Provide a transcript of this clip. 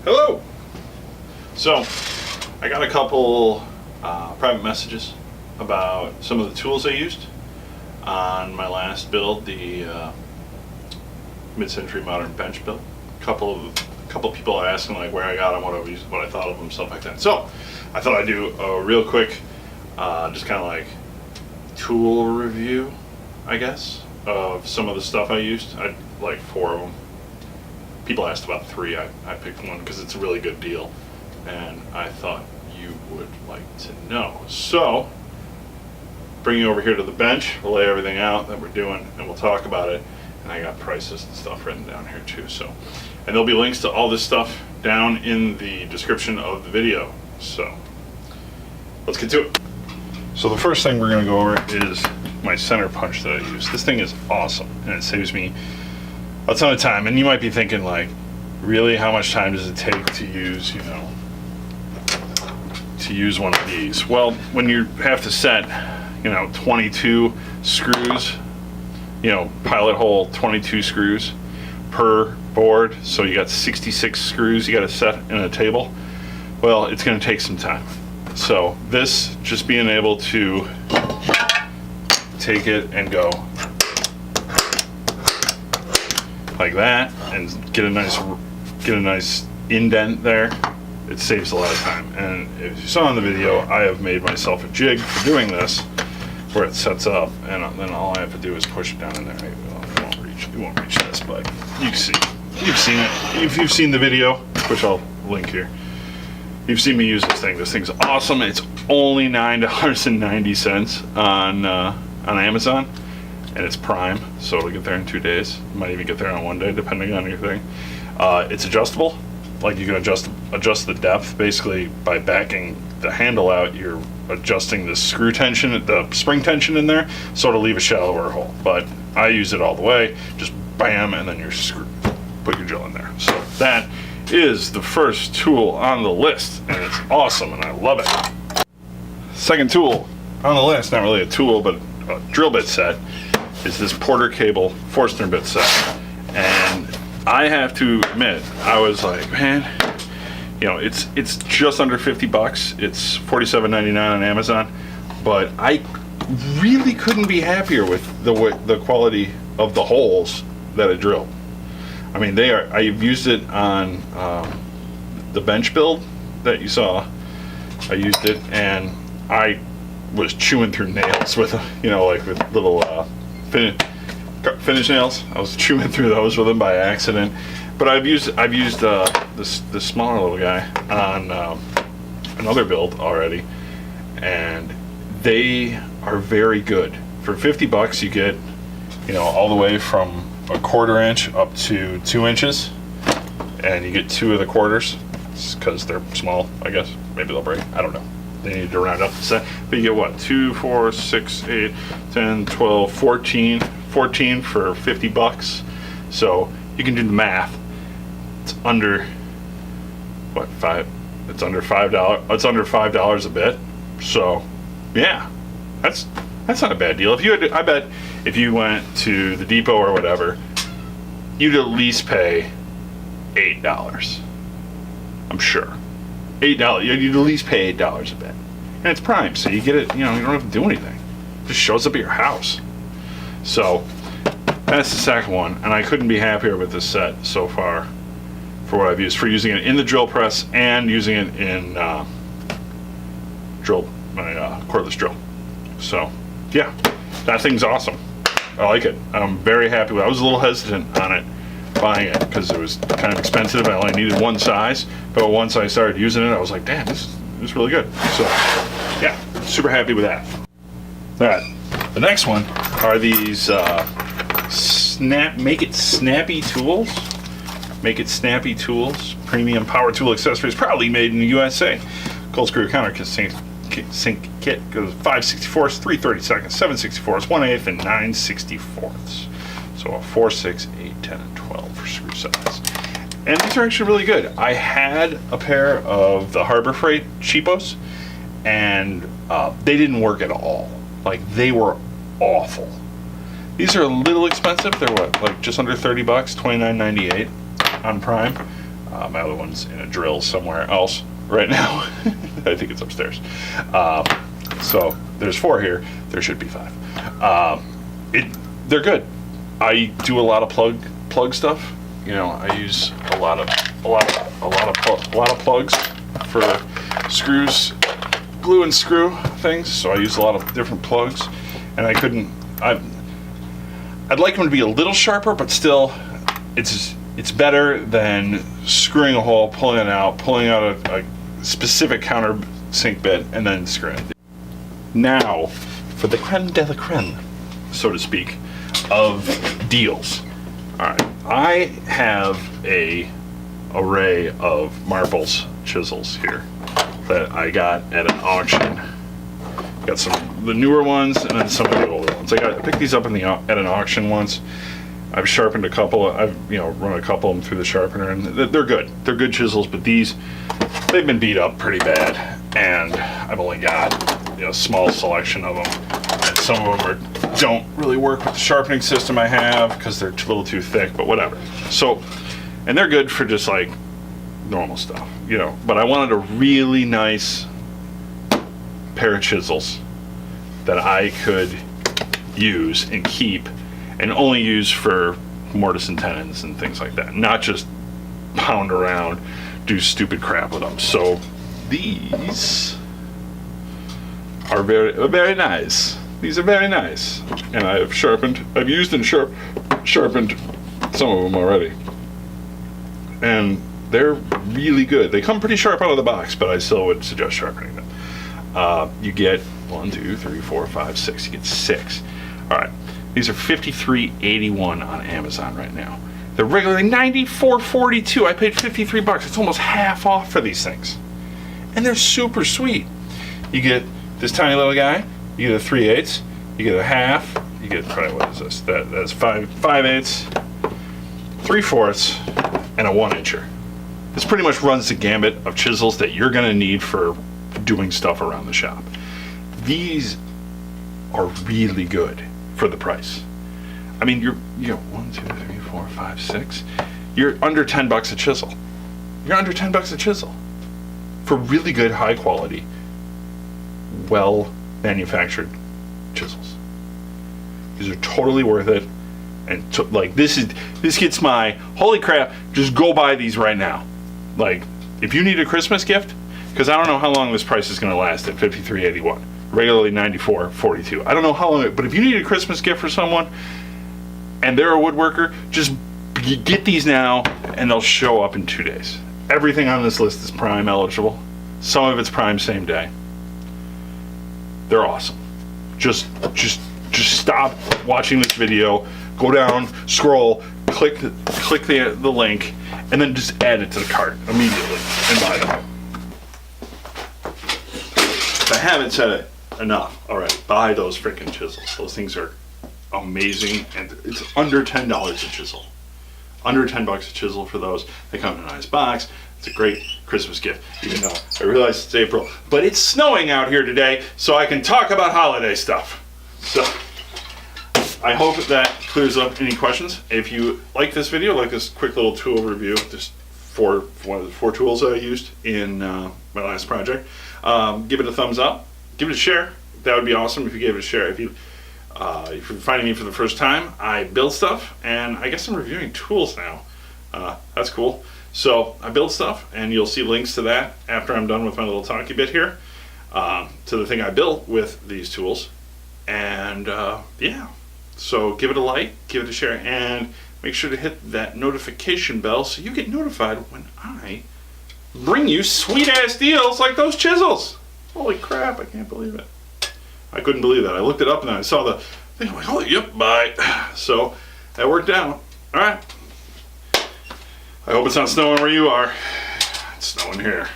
Hello! So, I got a couple private messages about some of the tools I used on my last build, the mid-century modern bench build. A couple people are asking like where I got them, what I thought of them, stuff like that. So, I thought I'd do a real quick, just kind of like tool review, I guess, of some of the stuff I used. I like 4 of them. People asked about 3. I picked one because it's a really good deal, and I thought you would like to know. So, bring you over here to the bench. We'll lay everything out that we're doing, and we'll talk about it. And I got prices and stuff written down here too. So, and there'll be links to all this stuff down in the description of the video. So, let's get to it. So the first thing we're going to go over is my center punch that I use. This thing is awesome, and it saves me a ton of time. And you might be thinking like, really, how much time does it take to use, to use one of these? Well, when you have to set, 22 screws, pilot hole 22 screws per board, so you got 66 screws you got to set in a table. Well, it's going to take some time. So this, just being able to take it and go like that and get a nice indent there, it saves a lot of time. And if you saw in the video, I have made myself a jig for doing this, where it sets up, and then all I have to do is push it down in there. It won't reach this, but you can see. You've seen it. If you've seen the video, which I'll link here, you've seen me use this thing. This thing's awesome. It's only $9.90 on Amazon. And it's Prime, so it'll get there in 2 days. It might even get there on 1 day, depending on your thing. It's adjustable. Like, you can adjust the depth basically by backing the handle out. You're adjusting the screw tension, the spring tension in there, so it'll leave a shallower hole. But I use it all the way. Just bam, and then you're screwed. Put your drill in there. So that is the first tool on the list, and it's awesome, and I love it. Second tool on the list, not really a tool, but a drill bit set, is this Porter Cable Forstner Bit set. And I have to admit, I was like, man, it's just under $50. It's $47.99 on Amazon, but I really couldn't be happier with the quality of the holes that it drilled. I mean, I've used it on the bench build that you saw. I used it, and I was chewing through nails with, like with little finish nails. I was chewing through those with them by accident. But I've used this smaller little guy on another build already, and they are very good. For $50, you get all the way from a 1/4 inch up to 2 inches, and you get 2 of the quarters because they're small. I guess maybe they'll break. I don't know. They need to round up the set. But you get what? 2, 4, 6, 8, 10, 12, 14 for $50. So you can do the math. It's under what, it's under $5. It's under $5 a bit. So yeah, that's not a bad deal. I bet if you went to the depot or whatever, you'd at least pay $8. I'm sure. $8. You'd at least pay $8 a bit. And it's Prime, so you get it, you don't have to do anything. It just shows up at your house. So that's the second one, and I couldn't be happier with this set so far for what I've used, for using it in the drill press and using it in my cordless drill. So yeah, that thing's awesome. I like it. I'm very happy with it. I was a little hesitant on it, buying it, because it was kind of expensive. I only needed one size, but once I started using it, I was like, damn, this is really good. So yeah, super happy with that. All right, the next one are these Make It Snappy tools. Make It Snappy tools, premium power tool accessories, proudly made in the USA. Cold screw counter sink kit goes 5/64, 3/32, 7/64, 1/8, and 9/64. So a 4, 6, 8, 10, and 12 for screw size. And these are actually really good. I had a pair of the Harbor Freight cheapos, and they didn't work at all. Like, they were awful. These are a little expensive. They're what, like just under $30, $29.98 on Prime. My other one's in a drill somewhere else right now. I think it's upstairs. So there's 4 here. There should be 5. They're good. I do a lot of plug stuff. You know, I use a lot of plugs for screws, glue and screw things. So I use a lot of different plugs, and I'd like them to be a little sharper, but still, it's better than screwing a hole, pulling it out, pulling out a specific countersink bit, and then screwing it. Now, for the creme de la creme, so to speak, of deals. All right, I have a array of Marple's chisels here that I got at an auction. Got some of the newer ones and then some of the older ones. I picked these up at an auction once. I've sharpened a couple. I've run a couple of them through the sharpener, and they're good. They're good chisels, but they've been beat up pretty bad, and I've only got a small selection of them. And some of them don't really work with the sharpening system I have because they're a little too thick, but whatever. So, and they're good for just like normal stuff, But I wanted a really nice pair of chisels that I could use and keep and only use for mortise and tenons and things like that, not just pound around, do stupid crap with them. So these are very nice. These are very nice, and I've used and sharpened some of them already, and they're really good. They come pretty sharp out of the box, but I still would suggest sharpening them. You get 1, 2, 3, 4, 5, 6. You get 6. All right. These are $53.81 on Amazon right now. They're regularly $94.42. I paid $53. It's almost half off for these things, and they're super sweet. You get this tiny little guy. You get a 3/8. You get a half. You get probably, what is this? That's 5/8, 3/4, and a 1-incher. This pretty much runs the gambit of chisels that you're going to need for doing stuff around the shop. These are really good for the price. I mean, you're 1, 2, 3, 4, 5, 6. You're under $10 a chisel. You're under $10 a chisel for really good, high quality, well manufactured chisels. These are totally worth it. And this gets my holy crap. Just go buy these right now. Like, if you need a Christmas gift, because I don't know how long this price is going to last at $53.81, regularly $94.42. I don't know how long, but if you need a Christmas gift for someone and they're a woodworker, just get these now and they'll show up in 2 days. Everything on this list is Prime eligible. Some of it's Prime same day. They're awesome. Just stop watching this video, go down, scroll, click the link, and then just add it to the cart immediately and buy them. If I haven't said it enough, all right, buy those freaking chisels. Those things are amazing, and it's under $10 a chisel. Under $10 a chisel for those. They come in a nice box. It's a great Christmas gift, even though I realize it's April, but it's snowing out here today, so I can talk about holiday stuff. So I hope that clears up any questions. If you like this video, like this quick little tool review, just for one of the 4 tools that I used in my last project, give it a thumbs up, give it a share. That would be awesome if you gave it a share. If you're finding me for the first time, I build stuff, and I guess I'm reviewing tools now. That's cool. So I build stuff, and you'll see links to that after I'm done with my little talkie bit here, to the thing I built with these tools. And yeah, so give it a like, give it a share, and make sure to hit that notification bell so you get notified when I bring you sweet ass deals like those chisels. Holy crap, I can't believe it. I couldn't believe that. I looked it up and I saw the thing. I'm like, holy, yep, bye. So that worked out. All right. I hope it's not snowing where you are. It's snowing here.